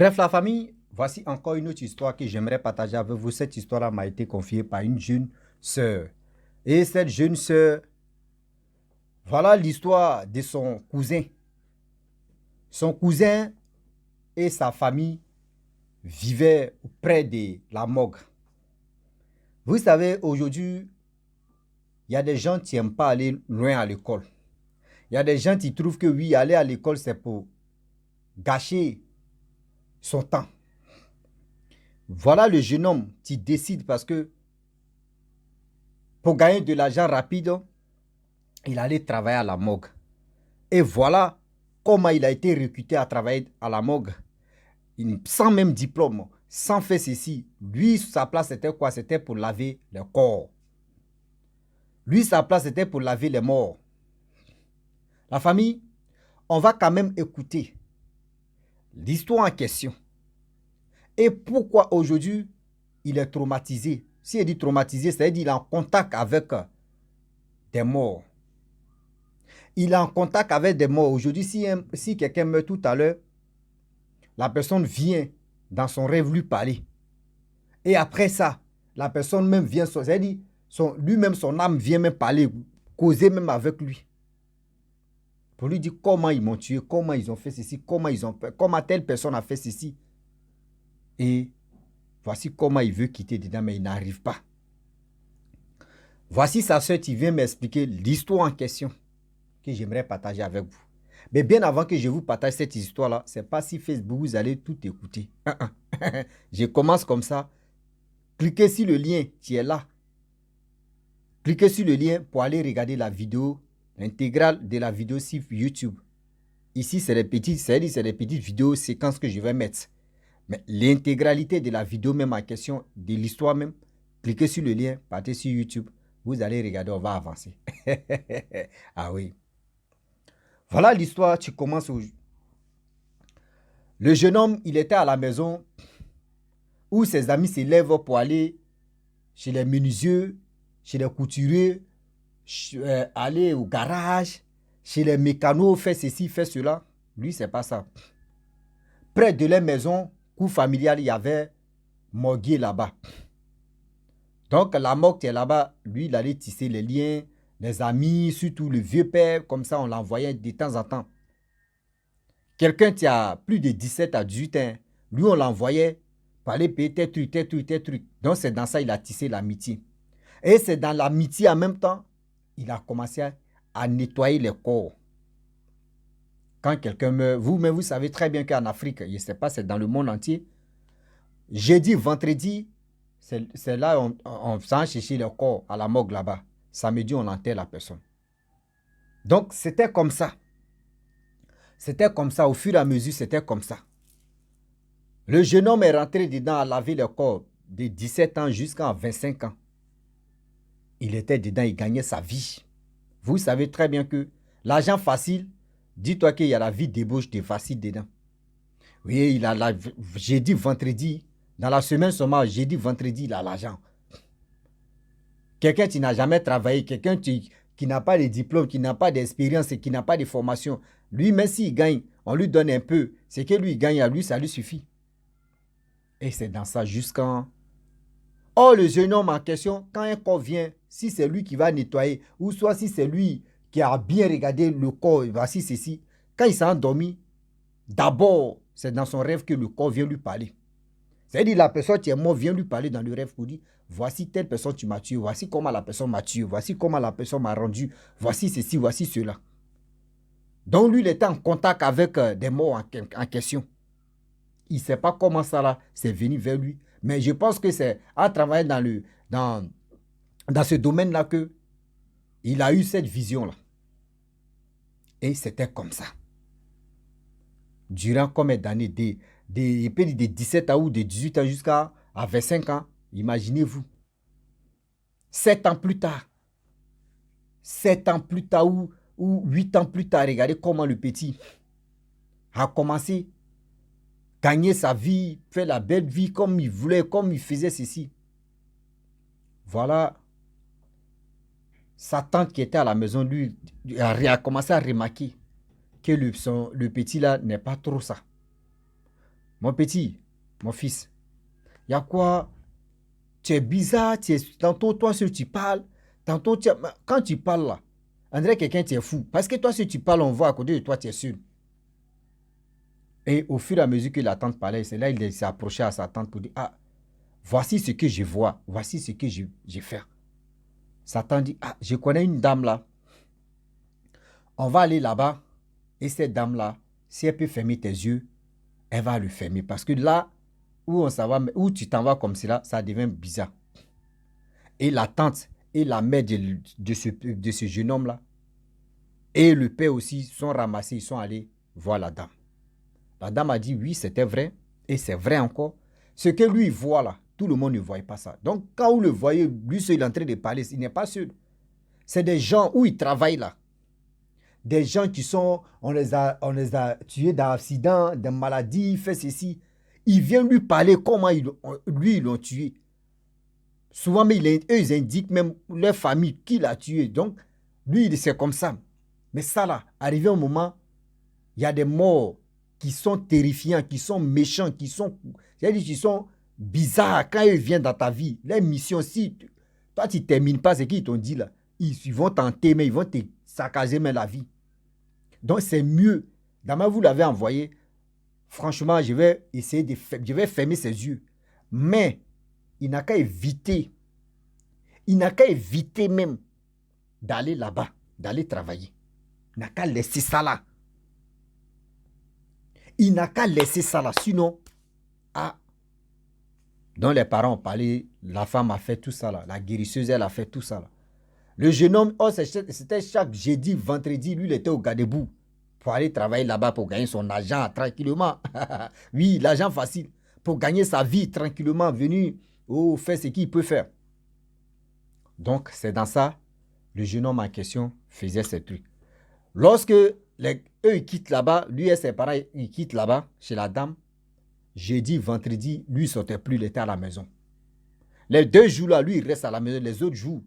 Bref, la famille, voici encore une autre histoire que j'aimerais partager avec vous. Cette histoire-là m'a été confiée par une jeune sœur. Et cette jeune sœur, voilà l'histoire de son cousin. Son cousin et sa famille vivaient près de la morgue. Vous savez, aujourd'hui, il y a des gens qui n'aiment pas aller loin à l'école. Il y a des gens qui trouvent que oui, aller à l'école, c'est pour gâcher son temps. Voilà le jeune homme qui décide parce que pour gagner de l'argent rapide, il allait travailler à la morgue. Et voilà comment il a été recruté à travailler à la morgue. Sans même diplôme, sans faire ceci. Lui, sa place, c'était quoi? C'était pour laver le corps. Lui, sa place, c'était pour laver les morts. La famille, on va quand même écouter l'histoire en question. Et pourquoi aujourd'hui, il est traumatisé. Si il dit traumatisé, c'est-à-dire qu'il est en contact avec des morts. Il est en contact avec des morts. Aujourd'hui, si quelqu'un meurt tout à l'heure, la personne vient dans son rêve lui parler. Et après ça, la personne même vient, c'est-à-dire lui-même, son âme vient même parler, causer même avec lui. Pour lui dire comment ils m'ont tué, comment ils ont fait ceci, comment ils ont fait, comment telle personne a fait ceci. Et voici comment il veut quitter dedans, mais il n'arrive pas. Voici sa soeur qui vient m'expliquer l'histoire en question que j'aimerais partager avec vous. Mais bien avant que je vous partage cette histoire-là, ce n'est pas si Facebook, vous allez tout écouter. Je commence comme ça. Cliquez sur le lien qui est là. Cliquez sur le lien pour aller regarder la vidéo, l'intégrale de la vidéo sur YouTube. Ici, c'est les petites vidéos séquences que je vais mettre. Mais l'intégralité de la vidéo même en question, de l'histoire même, cliquez sur le lien, partez sur YouTube. Vous allez regarder, on va avancer. Ah oui. Voilà l'histoire, tu commences où le jeune homme, il était à la maison où ses amis se lèvent pour aller chez les menuisiers, chez les couturiers, aller au garage, chez les mécanos, faire ceci, faire cela. Lui, c'est pas ça. Près de la maison, cour familiale, il y avait morgue là-bas. Donc, la morgue qui est là-bas, lui, il allait tisser les liens, les amis, surtout le vieux père, comme ça, on l'envoyait de temps en temps. Quelqu'un qui a plus de 17 à 18 ans, lui, on l'envoyait pour aller payer tes trucs, tes trucs, tes trucs. Donc, c'est dans ça qu'il a tissé l'amitié. Et c'est dans l'amitié en même temps, il a commencé à nettoyer les corps. Quand quelqu'un meurt, vous-même, vous savez très bien qu'en Afrique, je ne sais pas, c'est dans le monde entier, jeudi, vendredi, c'est là on s'en chercher le corps à la morgue là-bas. Samedi, on enterre la personne. Donc, c'était comme ça. C'était comme ça. Au fur et à mesure, c'était comme ça. Le jeune homme est rentré dedans à laver le corps de 17 ans jusqu'à 25 ans. Il était dedans, il gagnait sa vie. Vous savez très bien que l'argent facile, dis-toi qu'il y a la vie débauche de facile dedans. Oui, j'ai dit vendredi, dans la semaine seulement, j'ai dit vendredi, il a l'argent. Quelqu'un qui n'a jamais travaillé, quelqu'un qui n'a pas de diplôme, qui n'a pas d'expérience et qui n'a pas de formation, lui, même s'il gagne, on lui donne un peu. Ce que lui gagne à lui, ça lui suffit. Et c'est dans ça jusqu'en... Or, le jeune homme en question, quand un corps vient, si c'est lui qui va nettoyer, ou soit si c'est lui qui a bien regardé le corps, voici ceci, quand il s'est endormi, d'abord, c'est dans son rêve que le corps vient lui parler. C'est-à-dire la personne qui est morte vient lui parler dans le rêve pour dire, voici telle personne tu m'as tué, voici comment la personne m'a tué, voici comment la personne m'a rendu, voici ceci, voici cela. Donc lui, il était en contact avec des morts en question. Il ne sait pas comment ça là, c'est venu vers lui. Mais je pense que c'est à travailler dans ce domaine-là qu'il a eu cette vision-là. Et c'était comme ça. Durant combien d'années, de 17 ans ou de 18 ans jusqu'à 25 ans, imaginez-vous. 7 ans plus tard, 7 ans plus tard ou 8 ans plus tard, regardez comment le petit a commencé à gagner sa vie, faire la belle vie comme il voulait, comme il faisait ceci. Voilà. Sa tante qui était à la maison, lui, a commencé à remarquer que le petit là n'est pas trop ça. mon petit, mon fils, il y a quoi? Tu es bizarre, tantôt toi seul tu parles, tantôt quand tu parles là, on dirait quelqu'un tu es fou. Parce que toi si tu parles, on voit à côté de toi, tu es sûr. Et au fur et à mesure que la tante parlait, c'est là qu'il s'est approché à sa tante pour dire, ah, voici ce que je vois, voici ce que j'ai fait. Sa tante dit, ah, je connais une dame là, on va aller là-bas, et cette dame-là, si elle peut fermer tes yeux, elle va le fermer. Parce que là, où tu t'en vas comme cela, ça devient bizarre. Et la tante et la mère de ce jeune homme-là, et le père aussi, sont ramassés, ils sont allés voir la dame. La dame a dit, oui, c'était vrai, et c'est vrai encore. Ce que lui voit là, tout le monde ne voyait pas ça. Donc, quand vous le voyez, lui seul, il est en train de parler, il n'est pas seul. C'est des gens où ils travaillent là. Des gens qui sont, on les a tués dans accident, des maladies, fait ceci. Il vient lui parler comment lui, ils l'ont tué. Souvent, mais eux, ils indiquent même leur famille qui l'a tué. Donc, lui, c'est comme ça. Mais ça là, arrivé au moment, il y a des morts qui sont terrifiants, qui sont méchants, qui sont bizarres quand ils viennent dans ta vie. Les missions, si toi, tu ne termines pas ce qu'ils t'ont dit là, ils vont tenter, mais ils vont te saccager même la vie. Donc, c'est mieux. Demain, vous l'avez envoyé. Franchement, je vais essayer je vais fermer ses yeux. Mais, il n'a qu'à éviter. Il n'a qu'à éviter même d'aller là-bas, d'aller travailler. Il n'a qu'à laisser ça là. Il n'a qu'à laisser ça là. Sinon, donc les parents ont parlé, la femme a fait tout ça là. La guérisseuse, elle a fait tout ça là. Le jeune homme, c'était chaque jeudi, vendredi, lui, il était au Gadebou pour aller travailler là-bas pour gagner son argent tranquillement. Oui, l'argent facile. Pour gagner sa vie tranquillement, venir faire ce qu'il peut faire. Donc, c'est dans ça, le jeune homme en question faisait ces trucs. Lorsque eux, ils quittent là-bas, lui et ses parents, ils quittent là-bas, chez la dame, jeudi, vendredi, lui, il ne sortait plus, il était à la maison. Les 2 jours là, lui, il reste à la maison. Les autres jours,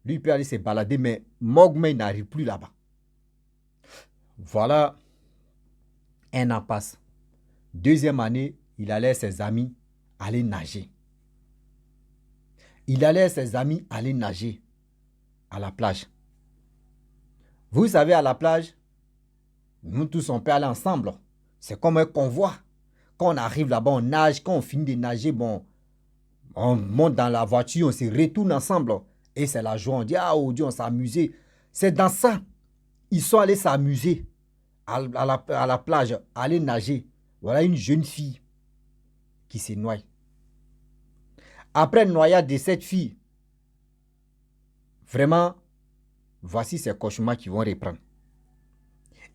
lui, il peut aller se balader, mais Mogme, il n'arrive plus là-bas. Voilà, 1 an passe. 2e année, il allait ses amis aller nager. Il allait ses amis aller nager à la plage. Vous savez, à la plage, nous tous, on peut aller ensemble. C'est comme un convoi. Quand on arrive là-bas, on nage. Quand on finit de nager, bon, on monte dans la voiture, on se retourne ensemble. Et c'est la joie. On dit, ah, oh Dieu, on s'est amusé. C'est dans ça. Ils sont allés s'amuser à la plage, aller nager. Voilà une jeune fille qui se noie. Après le noyade de cette fille, vraiment, voici ces cauchemars qui vont reprendre.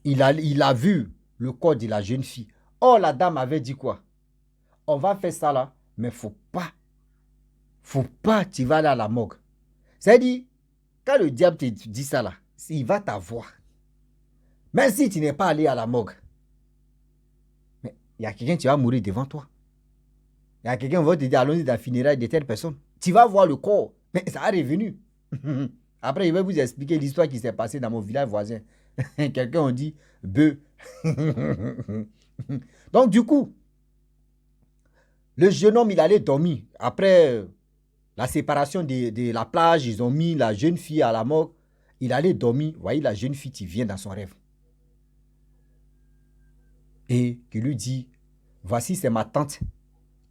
Il a vu le corps de la jeune fille. Oh, la dame avait dit quoi? On va faire ça là, mais faut pas, tu vas aller à la morgue. C'est-à-dire, quand le diable te dit ça là, il va t'avoir. Même si tu n'es pas allé à la morgue. Mais il y a quelqu'un qui va mourir devant toi. Il y a quelqu'un qui va te dire, allons-y dans la funéraille de telle personne. Tu vas voir le corps, mais ça a revenu. Après, je vais vous expliquer l'histoire qui s'est passée dans mon village voisin. Quelqu'un a dit, bœuf. Donc, du coup, le jeune homme, il allait dormir. Après la séparation de la plage, ils ont mis la jeune fille à la morgue. Il allait dormir. Vous voyez, la jeune fille qui vient dans son rêve. Et qui lui dit, voici, c'est ma tante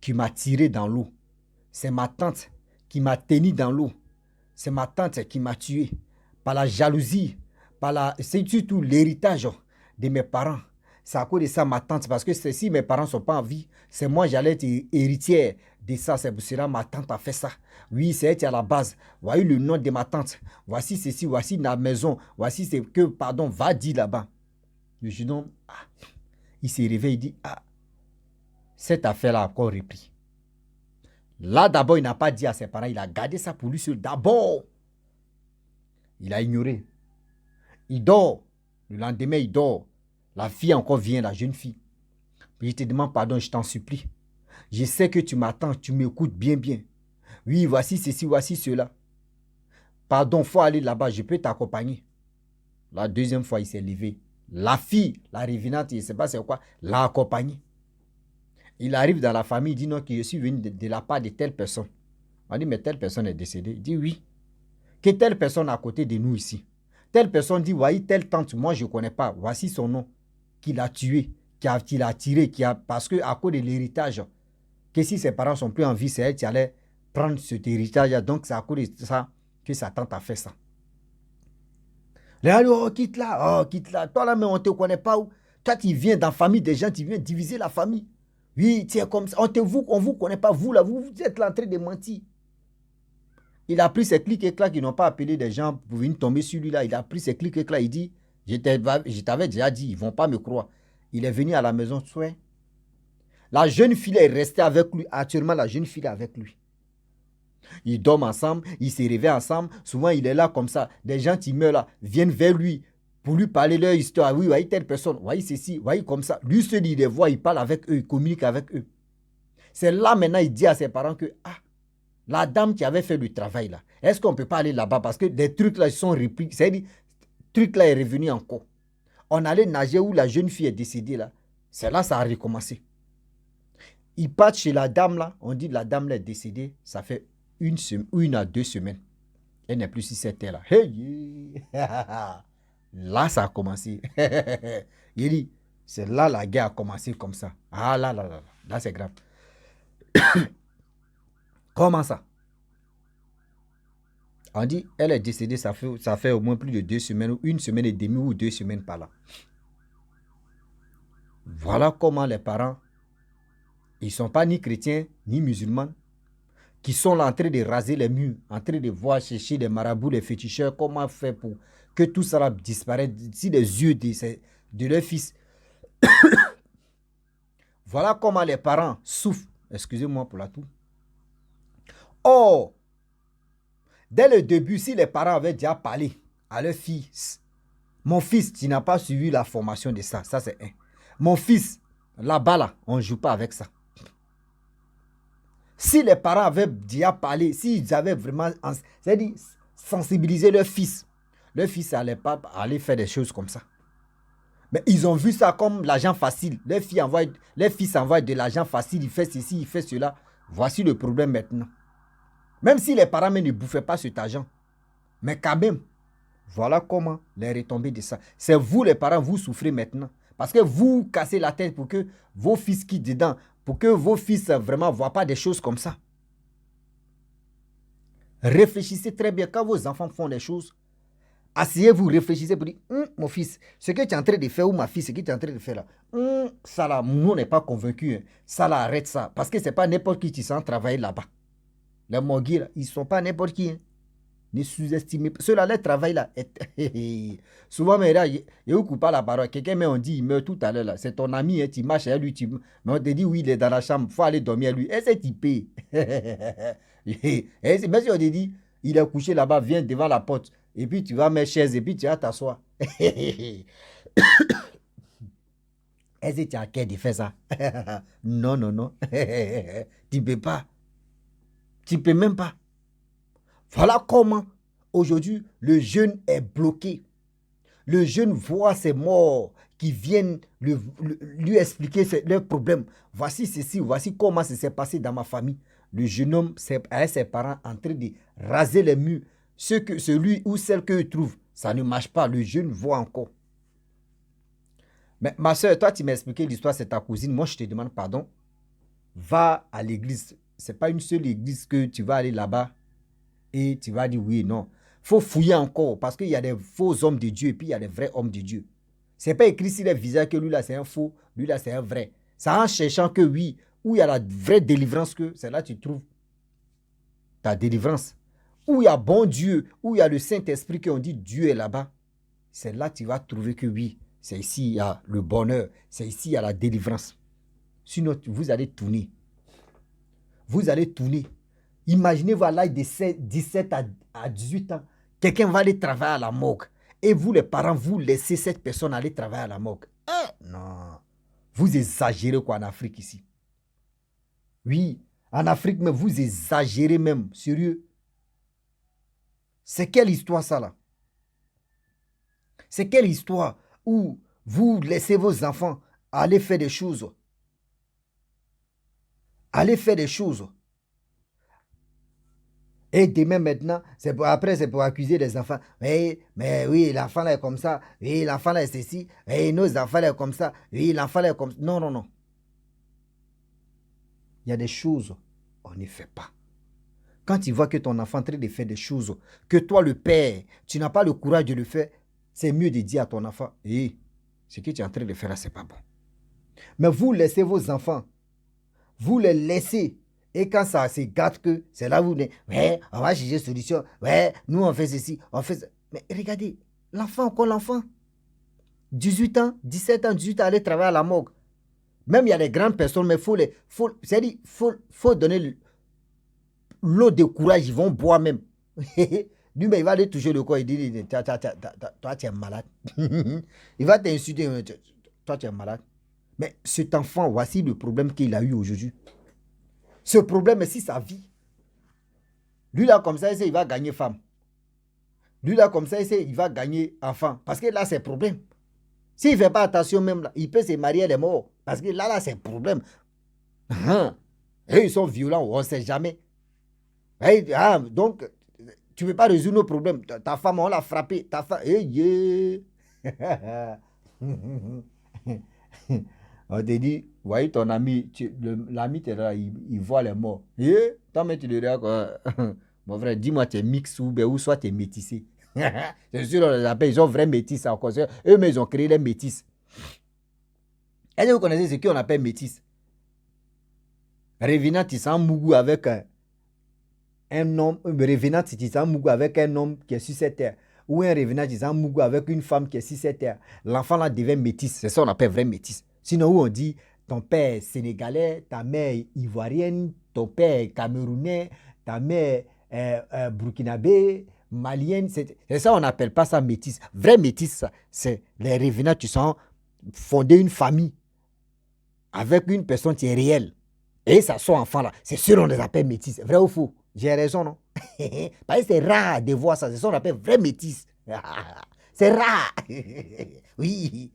qui m'a tiré dans l'eau. C'est ma tante qui m'a tenu dans l'eau. C'est ma tante qui m'a tué. Par la jalousie, c'est surtout l'héritage de mes parents. C'est à cause de ça ma tante, parce que si mes parents ne sont pas en vie, c'est moi j'allais être héritière de ça. C'est pour cela ma tante a fait ça. Oui, c'est elle qui est à la base. Voyez le nom de ma tante. Voici ceci, voici la maison. Voici ce que, pardon, va dire là-bas. Le jeune homme, il s'est réveillé, il dit, cette affaire-là a encore repris. Là, d'abord, il n'a pas dit à ses parents, il a gardé ça pour lui seul. D'abord, il a ignoré. Il dort. Le lendemain, il dort. La fille encore vient, la jeune fille. Puis je te demande pardon, je t'en supplie. Je sais que tu m'attends, tu m'écoutes bien, bien. Oui, voici ceci, voici cela. Pardon, il faut aller là-bas, je peux t'accompagner. La 2e fois, il s'est levé. La fille, la revenante, je ne sais pas c'est quoi, l'a accompagné. Il arrive dans la famille, il dit non, que je suis venu de la part de telle personne. On dit, mais telle personne est décédée. Il dit oui. Que telle personne à côté de nous ici. Telle personne dit, voyez, telle tante, moi je ne connais pas. Voici son nom. Qu'il a tué, qu'il a tiré, parce qu'à cause de l'héritage, que si ses parents ne sont plus en vie, c'est elle qui allait prendre cet héritage. Donc c'est à cause de ça que sa tante a fait ça. Là, oh, quitte là, oh, quitte là. Toi là, mais on ne te connaît pas où. Toi, tu viens dans la famille des gens, tu viens diviser la famille. Oui, tu es comme ça. On ne vous connaît pas, vous là, vous êtes là en train de mentir. Il a pris ses clics et clacs, ils n'ont pas appelé des gens pour venir tomber sur lui là. Il a pris ses clics et clacs, il dit, je t'avais déjà dit, ils ne vont pas me croire. Il est venu à la maison, soin. La jeune fille est restée avec lui. Actuellement, la jeune fille est avec lui. Ils dorment ensemble, ils se réveillent ensemble. Souvent, il est là comme ça. Des gens qui meurent là viennent vers lui pour lui parler leur histoire. Oui, voyez telle personne, voyez ceci, voyez comme ça. Lui seul, il les voit, il parle avec eux, il communique avec eux. C'est là maintenant, il dit à ses parents que, ah, la dame qui avait fait le travail là, est-ce qu'on ne peut pas aller là-bas? Parce que des trucs là, ils sont repris. C'est-à-dire, truc là est revenu encore. On allait nager où la jeune fille est décédée là. C'est là ça a recommencé. Ils partent chez la dame là. On dit la dame là est décédée. Ça fait une à 2 semaines. Elle n'est plus sur cette terre là. Hey, là ça a commencé. Il dit, c'est là la guerre a commencé comme ça. Ah là c'est grave. Comment ça? On dit, elle est décédée, ça fait au moins plus de 2 semaines, ou 1 semaine et demie, ou 2 semaines par là. Voilà comment les parents, ils ne sont pas ni chrétiens, ni musulmans, qui sont là en train de raser les murs, en train de voir chercher les marabouts, les féticheurs, comment faire pour que tout ça disparaisse d'ici les yeux de leurs fils. Voilà comment les parents souffrent. Excusez-moi pour la toux. Or, dès le début, si les parents avaient déjà parlé à leur fils, mon fils, tu n'as pas suivi la formation de ça. Ça, c'est un. Mon fils, là-bas, là, on ne joue pas avec ça. Si les parents avaient déjà parlé, s'ils avaient vraiment, c'est-à-dire sensibilisé leur fils n'allait pas aller faire des choses comme ça. Mais ils ont vu ça comme l'argent facile. Les fils envoient de l'argent facile, il fait ceci, il fait cela. Voici le problème maintenant. Même si les parents ne bouffaient pas cet argent, mais quand même, voilà comment les retombées de ça. C'est vous les parents, vous souffrez maintenant. Parce que vous cassez la tête pour que vos fils quittent dedans, pour que vos fils vraiment ne voient pas des choses comme ça. Réfléchissez très bien quand vos enfants font des choses. Asseyez-vous, réfléchissez pour dire, mon fils, ce que tu es en train de faire, ou ma fille, ce que tu es en train de faire là, ça là, nous on n'est pas convaincus. Hein. Ça là, arrête ça. Parce que ce n'est pas n'importe qui qui sent travailler là-bas. Les Mogui, ils ne sont pas n'importe qui. Hein. Ne sous-estimez pas. Ceux-là, les travail là. Souvent, mais là, il ne coupe pas la parole. Quelqu'un on dit, il meurt tout à l'heure là. C'est ton ami, hein, tu marches à lui, mais on te dit, oui, il est dans la chambre, il faut aller dormir à lui. Et c'est typé. Même si on te dit, il est couché là-bas, viens devant la porte. Et puis tu vas mettre chaise et puis tu vas t'asseoir. Est-ce que tu as qu'à de faire ça? Non, non, non. Tu ne peux pas. Tu ne peux même pas. Voilà comment aujourd'hui le jeune est bloqué. Le jeune voit ses morts qui viennent lui expliquer leurs problèmes. Voici ceci, voici comment ça s'est passé dans ma famille. Le jeune homme avec ses parents en train de raser les murs. Celui ou celle qu'il trouve, ça ne marche pas. Le jeune voit encore. Mais ma soeur, toi, tu m'as expliqué l'histoire, c'est ta cousine. Moi, je te demande pardon. Va à l'église. Ce n'est pas une seule église que tu vas aller là-bas et tu vas dire oui, non. Il faut fouiller encore parce qu'il y a des faux hommes de Dieu et puis il y a des vrais hommes de Dieu. Ce n'est pas écrit sur les visages que lui là c'est un faux, lui là c'est un vrai. C'est en cherchant que oui, où il y a la vraie délivrance que c'est là que tu trouves ta délivrance. Où il y a bon Dieu, où il y a le Saint-Esprit qu'on dit Dieu est là-bas. C'est là que tu vas trouver que oui, c'est ici il y a le bonheur, c'est ici il y a la délivrance. Sinon, vous allez tourner. Vous allez tourner. Imaginez-vous à l'âge de 17 à 18 ans, quelqu'un va aller travailler à la morgue. Et vous, les parents, vous laissez cette personne aller travailler à la morgue. Non. Vous exagérez quoi en Afrique ici. Oui, en Afrique, mais vous exagérez même. Sérieux. C'est quelle histoire ça là? C'est quelle histoire où vous laissez vos enfants aller faire des choses? Allez faire des choses. Et demain maintenant, après c'est pour accuser les enfants. Mais oui, l'enfant là est comme ça. Oui, l'enfant là est ceci. Oui, nos enfants là est comme ça. Oui, l'enfant là est comme ça. Non, non, non. Il y a des choses, on ne fait pas. Quand tu vois que ton enfant est en train de faire des choses, que toi le père, tu n'as pas le courage de le faire, c'est mieux de dire à ton enfant, hé, ce que tu es en train de faire là, c'est pas bon. Mais vous laissez vos enfants, vous les laissez. Et quand ça se gâte que, c'est là où vous dites, ouais, on va chercher solution, ouais, nous on fait ceci, on fait ça. Mais regardez, l'enfant, encore l'enfant, 18 ans, 17 ans, 18 ans, aller travailler à la morgue. Même il y a des grandes personnes, mais faut donner l'eau de courage, ils vont boire même. Lui, mais il va aller toucher le corps, il dit, toi tu es malade. Il va t'insulter, toi tu es malade. Mais cet enfant, voici le problème qu'il a eu aujourd'hui. Ce problème, c'est sa vie. Lui là, comme ça, il va gagner femme. Lui là, comme ça, il va gagner enfant. Parce que là, c'est problème. S'il ne fait pas attention même, là, il peut se marier, elle est mort. Parce que là, c'est problème. Et ils sont violents, on ne sait jamais. Donc, tu ne peux pas résoudre nos problèmes. Ta femme, on l'a frappée. Ta femme, on te dit, voyez ton ami, l'ami, il voit les morts. Toi, mais tu le regardes quoi. Mon frère, dis-moi, tu es mix ou soit tu es métissé. C'est sûr, on les appelle, ils sont vrais métis encore. Eux, mais ils ont créé les métis. Est-ce que vous connaissez ce qu'on appelle métis? Revenant Tissan Mougou avec un homme, revenant Tissan Mougou avec un homme qui est sur cette terre. Ou un revenant Tissan Mougou avec une femme qui est sur cette terre. L'enfant là devient métis. C'est ça qu'on appelle vrai métis. Sinon, où on dit ton père est sénégalais, ta mère ivoirienne, ton père camerounais, ta mère burkinabé, malienne. C'est ça, on n'appelle pas ça métis. Vrai métis, c'est les revenants qui sont fondés une famille avec une personne qui est réelle. Et ça son enfant là, c'est sûr on les appelle métis. Vrai ou faux? J'ai raison, non? Parce que c'est rare de voir ça. C'est ça qu'on appelle vrai métis. C'est rare. Oui.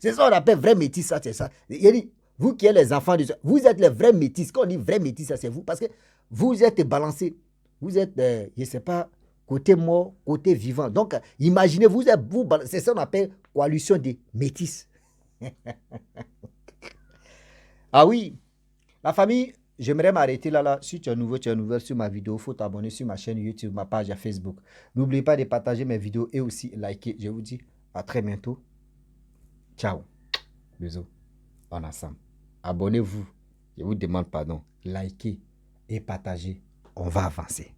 C'est ça qu'on appelle vrai métis, ça, c'est ça. Il dit, vous qui êtes les enfants, vous êtes les vrais métis. Quand on dit vrai métis, ça c'est vous. Parce que vous êtes balancés. Vous êtes, je ne sais pas, côté mort, côté vivant. Donc, imaginez, vous êtes, c'est ça qu'on appelle coalition des métis. Ah oui. La famille, j'aimerais m'arrêter là. Si tu es nouveau sur ma vidéo, il faut t'abonner sur ma chaîne YouTube, ma page à Facebook. N'oubliez pas de partager mes vidéos et aussi liker. Je vous dis à très bientôt. Ciao. Bisous. On est ensemble. Abonnez-vous. Je vous demande pardon. Likez et partagez. On va avancer.